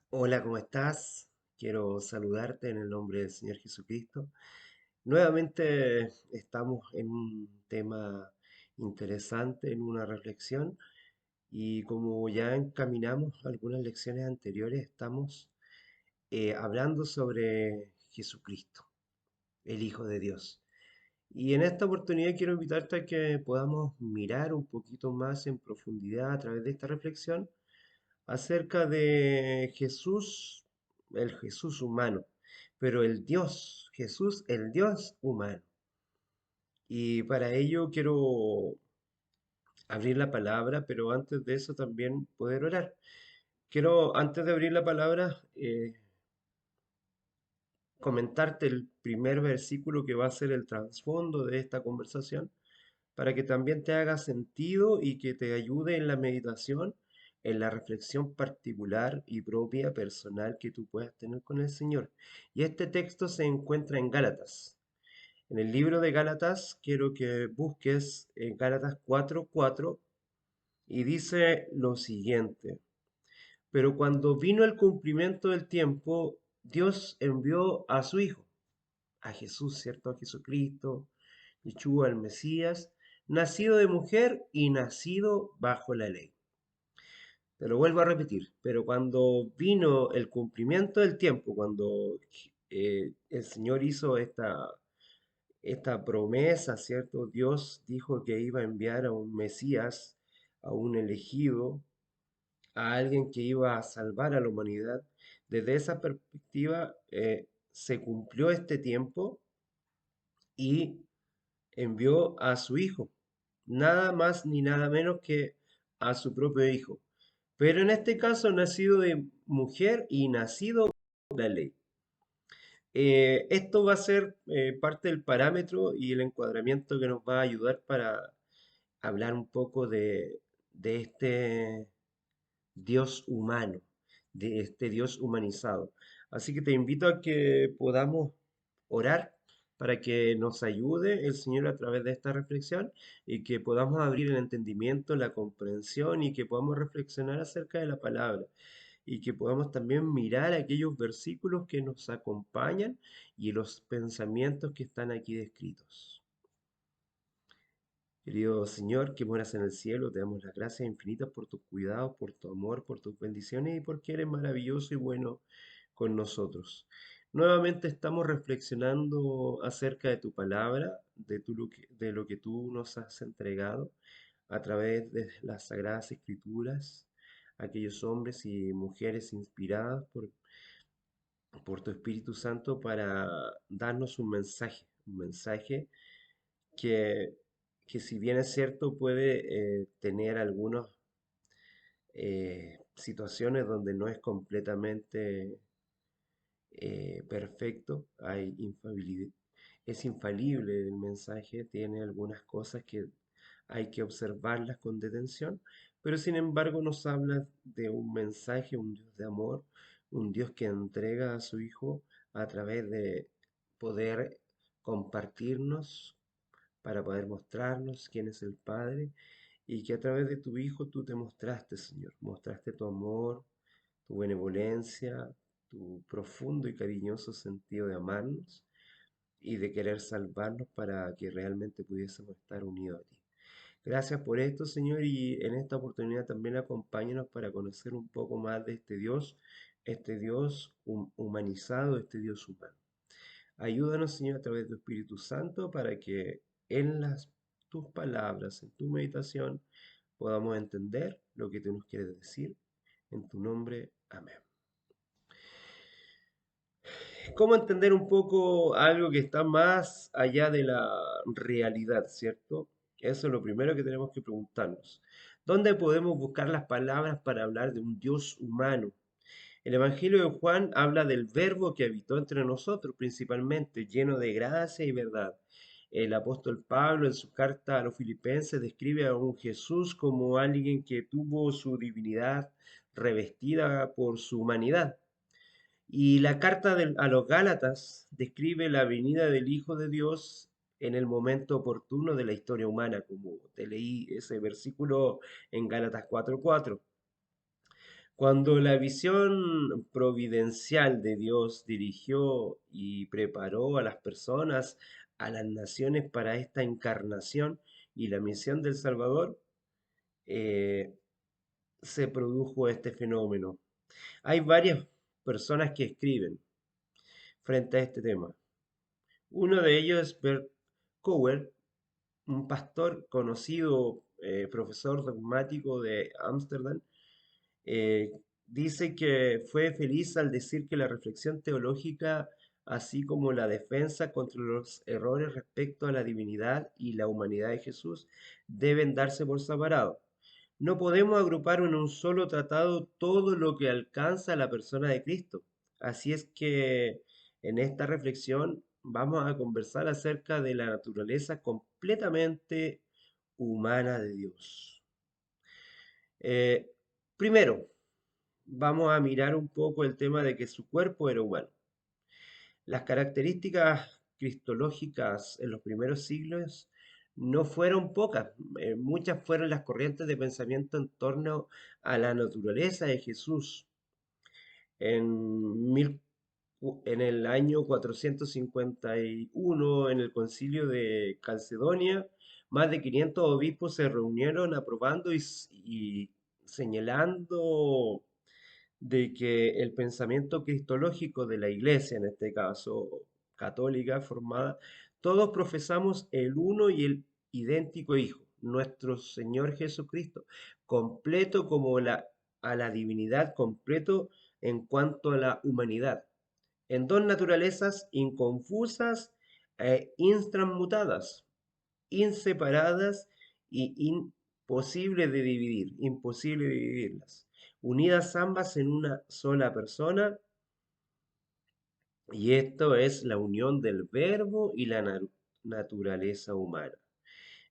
Hola, ¿cómo estás? Quiero saludarte en el nombre del Señor Jesucristo. Nuevamente estamos en un tema interesante, en una reflexión, y como ya encaminamos algunas lecciones anteriores, estamos hablando sobre Jesucristo, el Hijo de Dios. Y en esta oportunidad quiero invitarte a que podamos mirar un poquito más en profundidad a través de esta reflexión acerca de Jesús, el Jesús humano, pero el Dios, Jesús, el Dios humano. Y para ello quiero abrir la palabra, pero antes de eso también poder orar. Quiero, antes de abrir la palabra, comentarte el primer versículo que va a ser el trasfondo de esta conversación, para que también te haga sentido y que te ayude en la meditación, en la reflexión particular y propia personal que tú puedas tener con el Señor. Y este texto se encuentra en Gálatas. En el libro de Gálatas quiero que busques en Gálatas 4:4 y dice lo siguiente: pero cuando vino el cumplimiento del tiempo, Dios envió a su Hijo, a Jesús, ¿cierto? A Jesucristo, Yeshua, el Mesías, nacido de mujer y nacido bajo la ley. Te lo vuelvo a repetir, pero cuando vino el cumplimiento del tiempo, cuando el Señor hizo esta promesa, ¿cierto? Dios dijo que iba a enviar a un Mesías, a un elegido, a alguien que iba a salvar a la humanidad. Desde esa perspectiva, se cumplió este tiempo y envió a su hijo, nada más ni nada menos que a su propio hijo. Pero en este caso, nacido de mujer y nacido de la ley. Esto va a ser parte del parámetro y el encuadramiento que nos va a ayudar para hablar un poco de este Dios humano, de este Dios humanizado. Así que te invito a que podamos orar para que nos ayude el Señor a través de esta reflexión y que podamos abrir el entendimiento, la comprensión y que podamos reflexionar acerca de la palabra y que podamos también mirar aquellos versículos que nos acompañan y los pensamientos que están aquí descritos. Querido Señor, que moras en el cielo, te damos las gracias infinitas por tus cuidados, por tu amor, por tus bendiciones y porque eres maravilloso y bueno con nosotros. Nuevamente estamos reflexionando acerca de tu palabra, de lo que tú nos has entregado a través de las Sagradas Escrituras, aquellos hombres y mujeres inspirados por tu Espíritu Santo para darnos un mensaje que, que si bien es cierto puede tener algunas situaciones donde no es completamente perfecto, es infalible el mensaje, tiene algunas cosas que hay que observarlas con detención, pero sin embargo nos habla de un mensaje, un Dios de amor, un Dios que entrega a su Hijo a través de poder compartirnos para poder mostrarnos quién es el Padre y que a través de tu Hijo tú te mostraste, Señor, mostraste tu amor, tu benevolencia, tu profundo y cariñoso sentido de amarnos y de querer salvarnos para que realmente pudiésemos estar unidos a ti. Gracias por esto, Señor, y en esta oportunidad también acompáñanos para conocer un poco más de este Dios humanizado, este Dios humano. Ayúdanos, Señor, a través de tu Espíritu Santo para que en tus palabras, en tu meditación, podamos entender lo que tú nos quieres decir. En tu nombre, amén. ¿Cómo entender un poco algo que está más allá de la realidad, cierto? Eso es lo primero que tenemos que preguntarnos. ¿Dónde podemos buscar las palabras para hablar de un Dios humano? El Evangelio de Juan habla del verbo que habitó entre nosotros principalmente, lleno de gracia y verdad. El apóstol Pablo en su carta a los filipenses describe a un Jesús como alguien que tuvo su divinidad revestida por su humanidad. Y la carta a los Gálatas describe la venida del Hijo de Dios en el momento oportuno de la historia humana, como te leí ese versículo en Gálatas 4:4. Cuando la visión providencial de Dios dirigió y preparó a las personas, a las naciones para esta encarnación y la misión del Salvador, eh, se produjo este fenómeno. Hay varias personas que escriben frente a este tema. Uno de ellos es Bert Cowell, un pastor conocido, profesor dogmático de Ámsterdam. eh, Dice que fue feliz al decir que la reflexión teológica, así como la defensa contra los errores respecto a la divinidad y la humanidad de Jesús, deben darse por separado. No podemos agrupar en un solo tratado todo lo que alcanza la persona de Cristo. Así es que en esta reflexión vamos a conversar acerca de la naturaleza completamente humana de Dios. Eh, Primero, vamos a mirar un poco el tema de que su cuerpo era humano. Las características cristológicas en los primeros siglos no fueron pocas, muchas fueron las corrientes de pensamiento en torno a la naturaleza de Jesús. En, en el año 451, en el concilio de Calcedonia, más de 500 obispos se reunieron aprobando y señalando de que el pensamiento cristológico de la iglesia, en este caso católica formada, todos profesamos el uno y el idéntico Hijo, nuestro Señor Jesucristo, completo como a la divinidad, completo en cuanto a la humanidad, en dos naturalezas inconfusas e intransmutadas, inseparadas y imposible de dividirlas, unidas ambas en una sola persona, y esto es la unión del verbo y la naturaleza humana.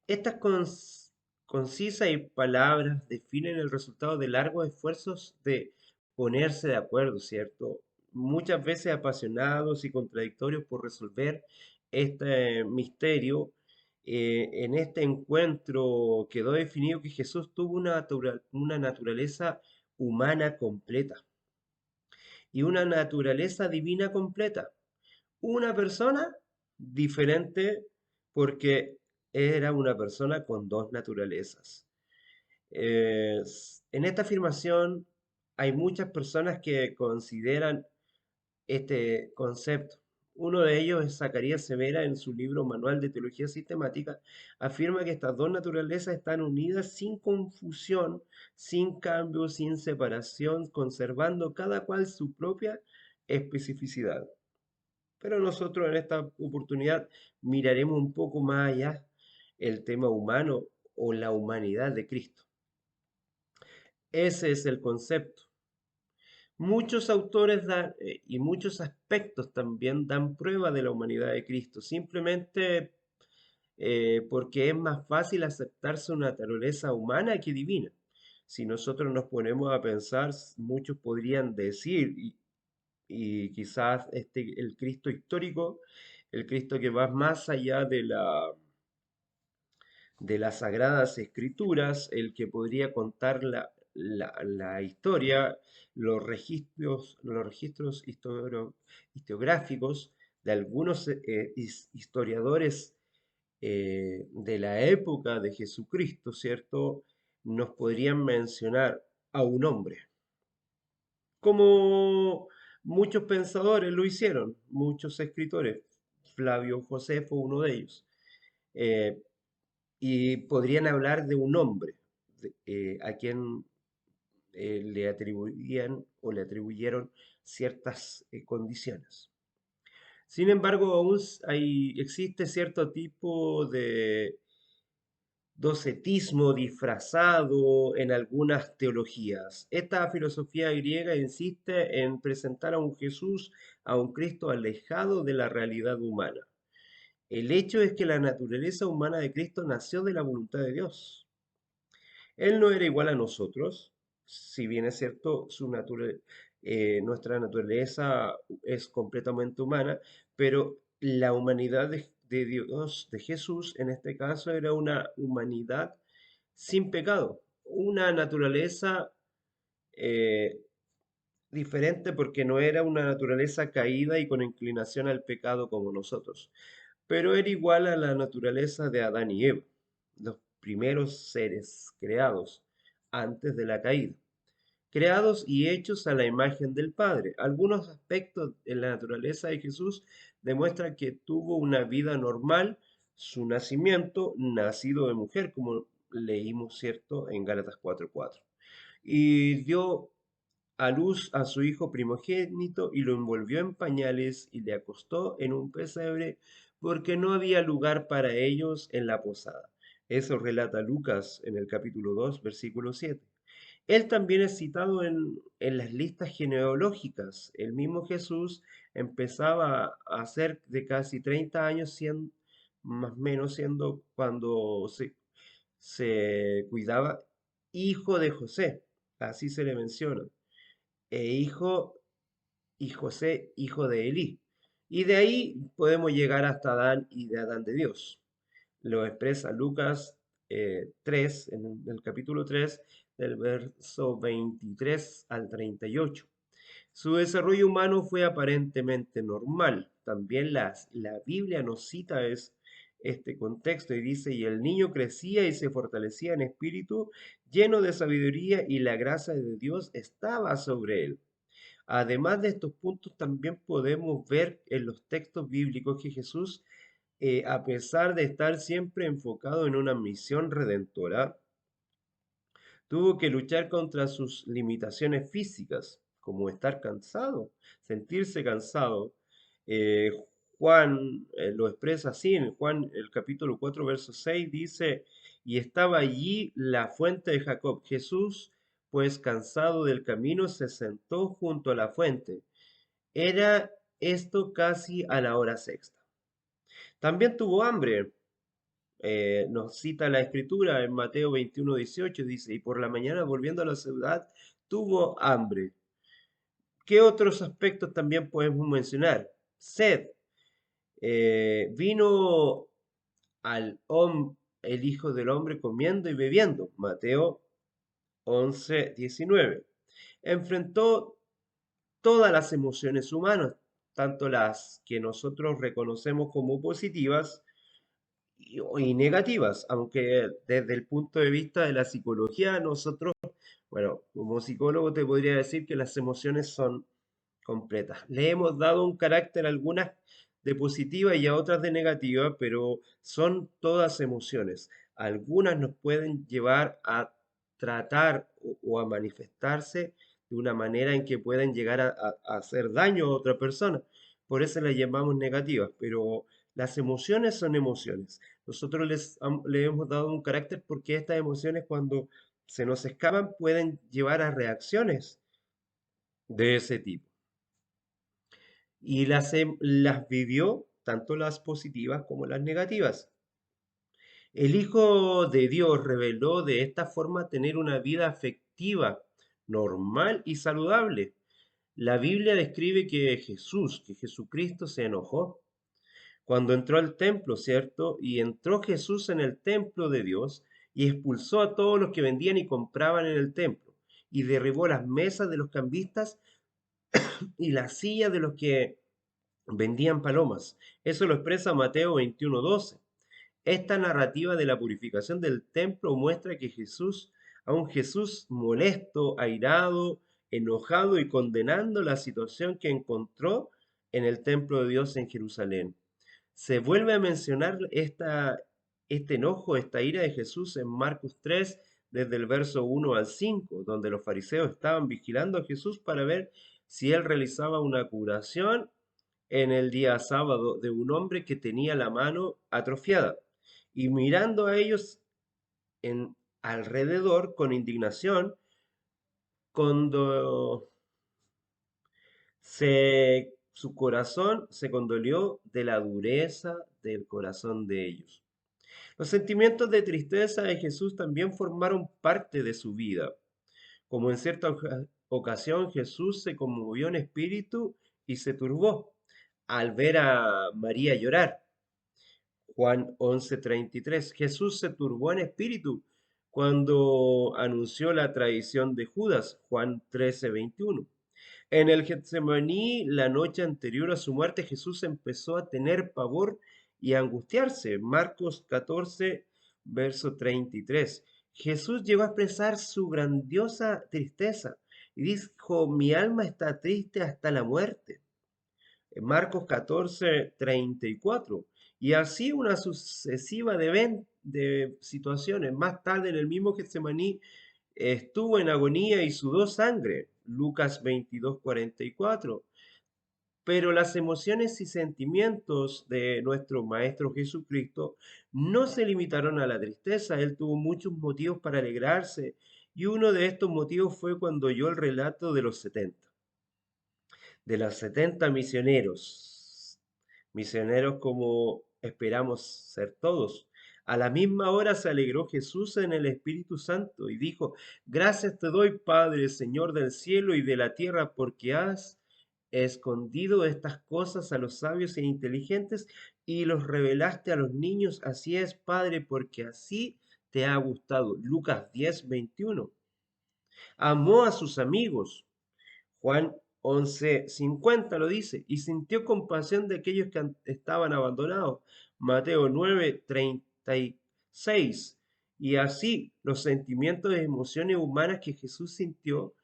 Estas concisas y palabras definen el resultado de largos esfuerzos de ponerse de acuerdo, ¿cierto? Muchas veces apasionados y contradictorios por resolver este misterio. En este encuentro quedó definido que Jesús tuvo una naturaleza humana completa y una naturaleza divina completa. Una persona diferente porque era una persona con dos naturalezas. En esta afirmación hay muchas personas que consideran este concepto. Uno de ellos es Zacarías Severa en su libro Manual de Teología Sistemática, afirma que estas dos naturalezas están unidas sin confusión, sin cambio, sin separación, conservando cada cual su propia especificidad. Pero nosotros en esta oportunidad miraremos un poco más allá el tema humano o la humanidad de Cristo. Ese es el concepto. Muchos autores y muchos aspectos también dan prueba de la humanidad de Cristo, simplemente porque es más fácil aceptar su naturaleza humana que divina. Si nosotros nos ponemos a pensar, muchos podrían decir, y quizás el Cristo histórico, el Cristo que va más allá de las sagradas escrituras, el que podría contar la historia, los registros historiográficos de algunos historiadores de la época de Jesucristo, ¿cierto? Nos podrían mencionar a un hombre, como muchos pensadores lo hicieron, muchos escritores. Flavio Josefo, uno de ellos. Eh, y podrían hablar de un hombre a quien le atribuían o le atribuyeron ciertas condiciones. Sin embargo, aún existe cierto tipo de docetismo disfrazado en algunas teologías. Esta filosofía griega insiste en presentar a un Jesús, a un Cristo alejado de la realidad humana. El hecho es que la naturaleza humana de Cristo nació de la voluntad de Dios. Él no era igual a nosotros, si bien es cierto, nuestra naturaleza es completamente humana, pero la humanidad de Dios, de Jesús, en este caso, era una humanidad sin pecado, una naturaleza eh, diferente porque no era una naturaleza caída y con inclinación al pecado como nosotros, pero era igual a la naturaleza de Adán y Eva, los primeros seres creados antes de la caída, creados y hechos a la imagen del Padre. Algunos aspectos en la naturaleza de Jesús demuestran que tuvo una vida normal, su nacimiento, nacido de mujer, como leímos, ¿cierto?, en Gálatas 4:4. Y dio a luz a su hijo primogénito y lo envolvió en pañales y le acostó en un pesebre porque no había lugar para ellos en la posada. Eso relata Lucas en el capítulo 2, versículo 7. Él también es citado en las listas genealógicas. El mismo Jesús empezaba a ser de casi 30 años, más o menos siendo cuando se cuidaba hijo de José, así se le menciona, e hijo y José, hijo de Elí. Y de ahí podemos llegar hasta Adán y de Adán de Dios. Lo expresa Lucas 3, en el capítulo 3, del verso 23 al 38. Su desarrollo humano fue aparentemente normal. También la Biblia nos cita este contexto y dice, y el niño crecía y se fortalecía en espíritu, lleno de sabiduría y la gracia de Dios estaba sobre él. Además de estos puntos, también podemos ver en los textos bíblicos que Jesús, a pesar de estar siempre enfocado en una misión redentora, tuvo que luchar contra sus limitaciones físicas, como estar cansado, sentirse cansado. Eh, Juan lo expresa así, en Juan el capítulo 4, verso 6 dice, y estaba allí la fuente de Jacob. Jesús, pues cansado del camino, se sentó junto a la fuente. Era esto casi a la hora sexta. También tuvo hambre. Nos cita la escritura en Mateo 21:18, dice, y por la mañana volviendo a la ciudad, tuvo hambre. ¿Qué otros aspectos también podemos mencionar? Sed. Vino el Hijo del Hombre comiendo y bebiendo. Mateo 11:19. Enfrentó todas las emociones humanas, tanto las que nosotros reconocemos como positivas y negativas, aunque desde el punto de vista de la psicología, nosotros, bueno, como psicólogo te podría decir que las emociones son completas. Le hemos dado un carácter a algunas de positiva y a otras de negativa, pero son todas emociones. Algunas nos pueden llevar a tratar o a manifestarse de una manera en que pueden llegar a hacer daño a otra persona. Por eso las llamamos negativas, pero las emociones son emociones. Nosotros le hemos dado un carácter porque estas emociones cuando se nos escapan pueden llevar a reacciones de ese tipo. Y las vivió tanto las positivas como las negativas. El Hijo de Dios reveló de esta forma tener una vida afectiva, normal y saludable. La Biblia describe que Jesucristo se enojó cuando entró al templo, ¿cierto? Y entró Jesús en el templo de Dios y expulsó a todos los que vendían y compraban en el templo y derribó las mesas de los cambistas y las sillas de los que vendían palomas. Eso lo expresa Mateo 21:12. Esta narrativa de la purificación del templo muestra que Jesús, a un Jesús molesto, airado, enojado y condenando la situación que encontró en el templo de Dios en Jerusalén. Se vuelve a mencionar este enojo, esta ira de Jesús en Marcos 3, desde el verso 1 al 5, donde los fariseos estaban vigilando a Jesús para ver si él realizaba una curación en el día sábado de un hombre que tenía la mano atrofiada. Y mirando a ellos en alrededor con indignación, cuando su corazón se condolió de la dureza del corazón de ellos. Los sentimientos de tristeza de Jesús también formaron parte de su vida. Como en cierta ocasión Jesús se conmovió en espíritu y se turbó al ver a María llorar. Juan 11:33. Jesús se turbó en espíritu cuando anunció la traición de Judas, Juan 13:21. En el Getsemaní, la noche anterior a su muerte, Jesús empezó a tener pavor y a angustiarse. Marcos 14, verso 33. Jesús llegó a expresar su grandiosa tristeza y dijo, mi alma está triste hasta la muerte. Marcos 14, 34. Y así una sucesiva de situaciones. Más tarde, en el mismo Getsemaní, estuvo en agonía y sudó sangre. Lucas 22, 44. Pero las emociones y sentimientos de nuestro Maestro Jesucristo no se limitaron a la tristeza. Él tuvo muchos motivos para alegrarse. Y uno de estos motivos fue cuando oyó el relato de los 70 misioneros, misioneros como esperamos ser todos. A la misma hora se alegró Jesús en el Espíritu Santo y dijo, gracias te doy, Padre, Señor del cielo y de la tierra, porque has escondido estas cosas a los sabios e inteligentes y los revelaste a los niños. Así es, Padre, porque así te ha gustado. Lucas 10:21. Amó a sus amigos. Juan 11:50 lo dice, y sintió compasión de aquellos que estaban abandonados. Mateo 9:36. Y así los sentimientos y emociones humanas que Jesús sintió,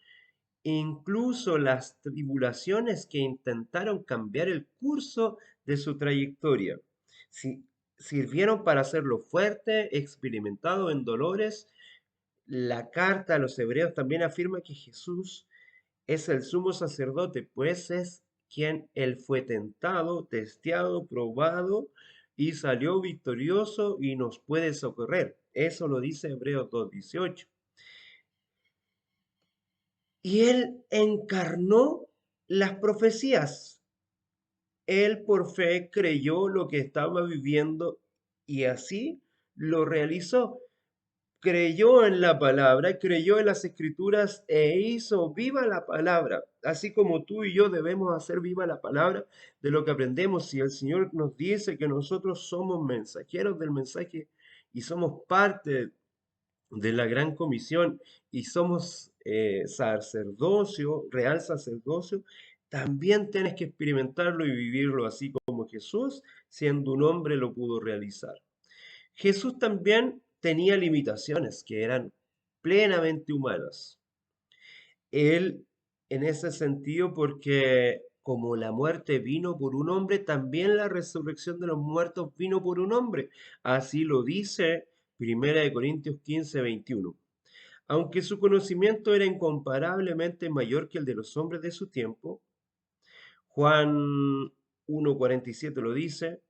incluso las tribulaciones que intentaron cambiar el curso de su trayectoria, sirvieron para hacerlo fuerte, experimentado en dolores. La carta a los hebreos también afirma que Jesús es el sumo sacerdote, pues es quien él fue tentado, testeado, probado y salió victorioso y nos puede socorrer. Eso lo dice Hebreos 2:18. Y él encarnó las profecías. Él por fe creyó lo que estaba viviendo y así lo realizó. Creyó en la palabra, creyó en las escrituras e hizo viva la palabra, así como tú y yo debemos hacer viva la palabra de lo que aprendemos. Si el Señor nos dice que nosotros somos mensajeros del mensaje y somos parte de la gran comisión y somos sacerdocio, real sacerdocio, también tienes que experimentarlo y vivirlo así como Jesús, siendo un hombre, lo pudo realizar. Jesús también tenía limitaciones que eran plenamente humanas. Él, en ese sentido, porque como la muerte vino por un hombre, también la resurrección de los muertos vino por un hombre. Así lo dice 1 Corintios 15:21. Aunque su conocimiento era incomparablemente mayor que el de los hombres de su tiempo, Juan 1:47 lo dice,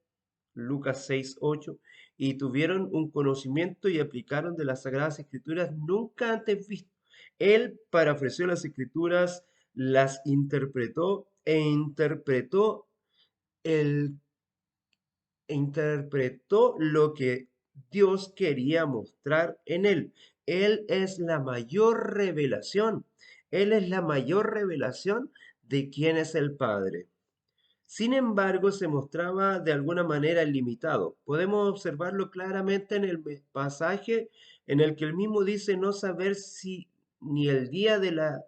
Lucas 6:8, y tuvieron un conocimiento y aplicaron de las Sagradas Escrituras nunca antes visto. Él parafraseó las Escrituras, las interpretó el, e interpretó lo que Dios quería mostrar en él. Él es la mayor revelación. Él es la mayor revelación de quién es el Padre. Sin embargo, se mostraba de alguna manera limitado. Podemos observarlo claramente en el pasaje en el que él mismo dice no saber si ni el día de la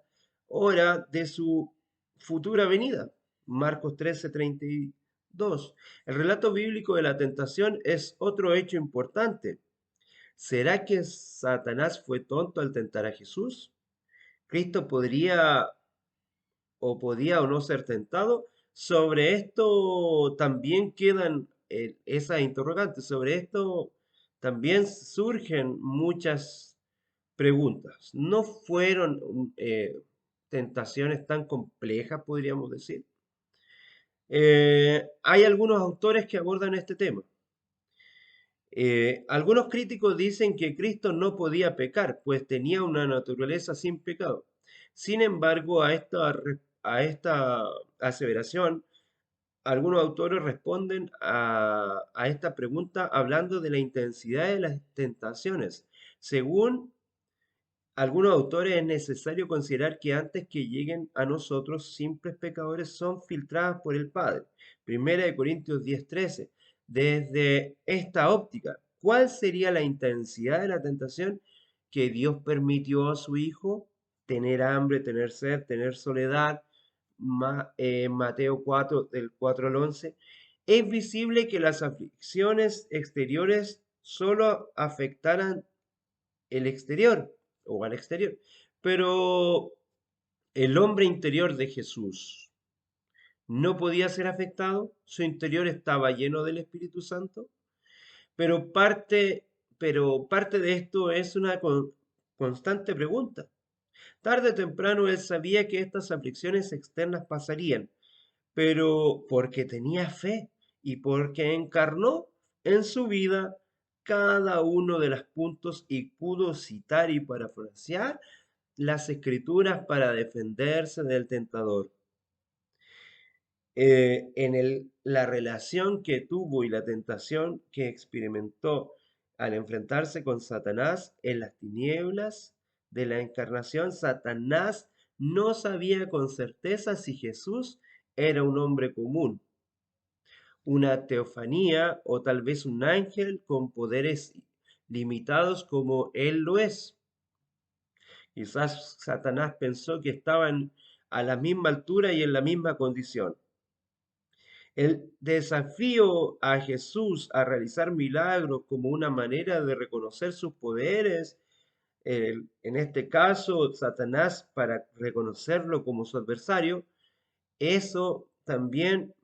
hora de su futura venida. Marcos 13:32. El relato bíblico de la tentación es otro hecho importante. ¿Será que Satanás fue tonto al tentar a Jesús? ¿Cristo podía o no ser tentado? Sobre esto también quedan esas interrogantes. Sobre esto también surgen muchas preguntas. ¿No fueron tentaciones tan complejas, podríamos decir? Hay algunos autores que abordan este tema. Algunos críticos dicen que Cristo no podía pecar, pues tenía una naturaleza sin pecado. Sin embargo, a esta aseveración, algunos autores responden a esta pregunta hablando de la intensidad de las tentaciones. Según algunos autores, es necesario considerar que antes que lleguen a nosotros, simples pecadores son filtradas por el Padre. Primera de Corintios 10:13. Desde esta óptica, ¿cuál sería la intensidad de la tentación que Dios permitió a su Hijo tener hambre, tener sed, tener soledad. Mateo 4, del 4 al 11, es visible que las aflicciones exteriores solo afectaran el exterior o al exterior, pero el hombre interior de Jesús no podía ser afectado, su interior estaba lleno del Espíritu Santo, pero parte de esto es una constante pregunta. Tarde o temprano él sabía que estas aflicciones externas pasarían, pero porque tenía fe y porque encarnó en su vida cada uno de los puntos y pudo citar y parafrasear las escrituras para defenderse del tentador. La relación que tuvo y la tentación que experimentó al enfrentarse con Satanás en las tinieblas de la encarnación, Satanás no sabía con certeza si Jesús era un hombre común, una teofanía o tal vez un ángel con poderes limitados como él lo es. Quizás Satanás pensó que estaban a la misma altura y en la misma condición. El desafío a Jesús a realizar milagros como una manera de reconocer sus poderes, en este caso Satanás para reconocerlo como su adversario, eso también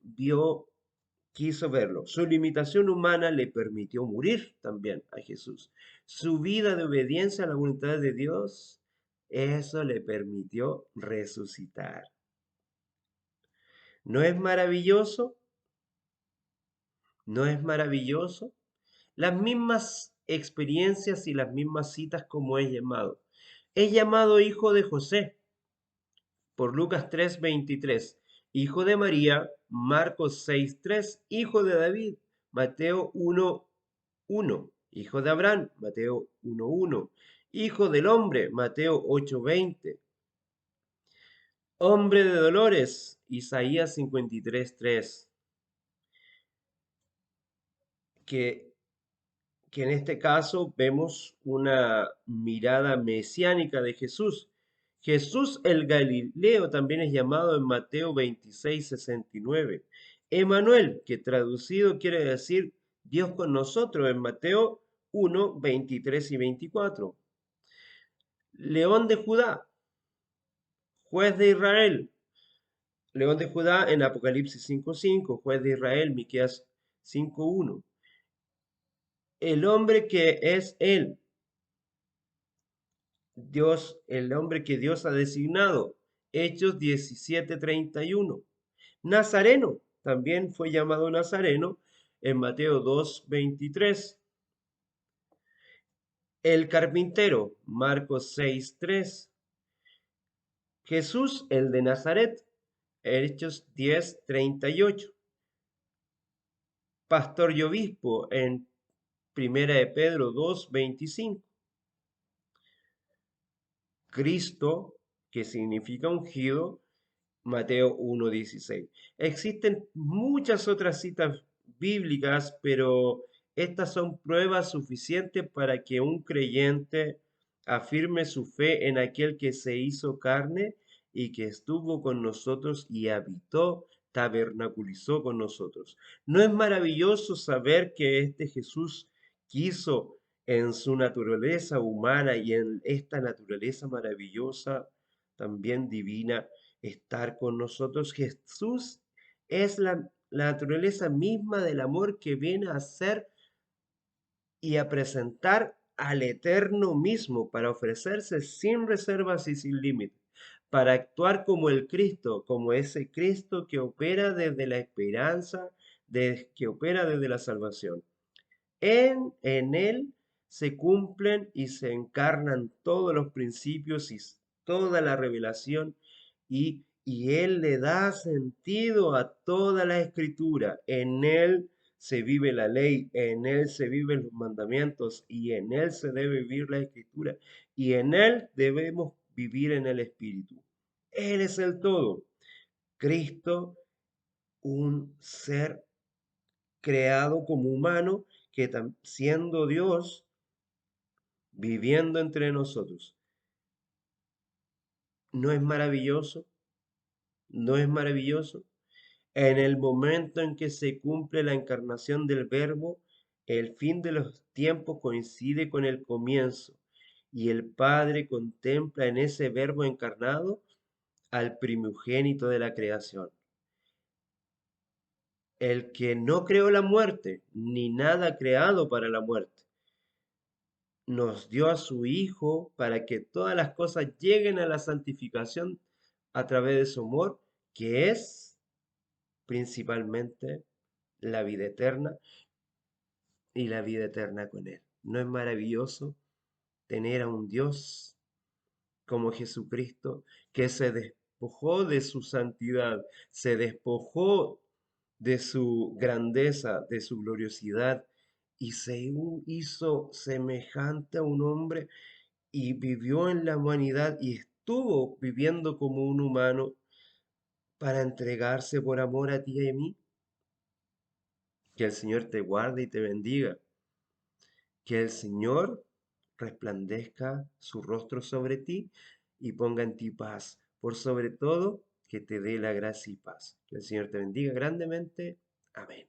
quiso verlo. Su limitación humana le permitió morir también a Jesús. Su vida de obediencia a la voluntad de Dios, eso le permitió resucitar. ¿No es maravilloso? ¿No es maravilloso? Las mismas experiencias y las mismas citas como es llamado. Es llamado hijo de José por Lucas 3:23, hijo de María, Marcos 6:3, hijo de David, Mateo 1:1, hijo de Abraham, Mateo 1:1, hijo del hombre, Mateo 8:20, hombre de dolores, Isaías 53:3, que que en este caso vemos una mirada mesiánica de Jesús. Jesús el Galileo también es llamado en Mateo 26:69. Emanuel, que traducido quiere decir Dios con nosotros en Mateo 1:23 y 24. León de Judá, juez de Israel. León de Judá en Apocalipsis 5:5, juez de Israel, Miqueas 5:1. El hombre que es él, Dios, el hombre que Dios ha designado. Hechos 17:31. Nazareno, también fue llamado Nazareno en Mateo 2:23. El carpintero, Marcos 6:3. Jesús, el de Nazaret, Hechos 10:38. Pastor y obispo en Primera de Pedro 2:25. Cristo, que significa ungido, Mateo 1:16. Existen muchas otras citas bíblicas, pero estas son pruebas suficientes para que un creyente afirme su fe en aquel que se hizo carne y que estuvo con nosotros y habitó, tabernaculizó con nosotros. ¿No es maravilloso saber que este Jesús quiso en su naturaleza humana y en esta naturaleza maravillosa, también divina, estar con nosotros? Jesús es la naturaleza misma del amor que viene a ser y a presentar al Eterno mismo para ofrecerse sin reservas y sin límites, para actuar como el Cristo, como ese Cristo que opera desde la esperanza, que opera desde la salvación. En Él se cumplen y se encarnan todos los principios y toda la revelación y Él le da sentido a toda la escritura. En Él se vive la ley, en Él se viven los mandamientos y en Él se debe vivir la escritura y en Él debemos vivir en el Espíritu. Él es el todo. Cristo, un ser creado como humano que siendo Dios viviendo entre nosotros. ¿No es maravilloso? ¿No es maravilloso? En el momento en que se cumple la encarnación del Verbo, el fin de los tiempos coincide con el comienzo, y el Padre contempla en ese Verbo encarnado al primogénito de la creación, el que no creó la muerte, ni nada creado para la muerte. Nos dio a su Hijo para que todas las cosas lleguen a la santificación a través de su amor, que es principalmente la vida eterna y la vida eterna con Él. ¿No es maravilloso tener a un Dios como Jesucristo que se despojó de su santidad, se despojó de su grandeza, de su gloriosidad y se hizo semejante a un hombre y vivió en la humanidad y estuvo viviendo como un humano para entregarse por amor a ti y a mí? Que el Señor te guarde y te bendiga. Que el Señor resplandezca su rostro sobre ti y ponga en ti paz. Por sobre todo, que te dé la gracia y paz. Que el Señor te bendiga grandemente. Amén.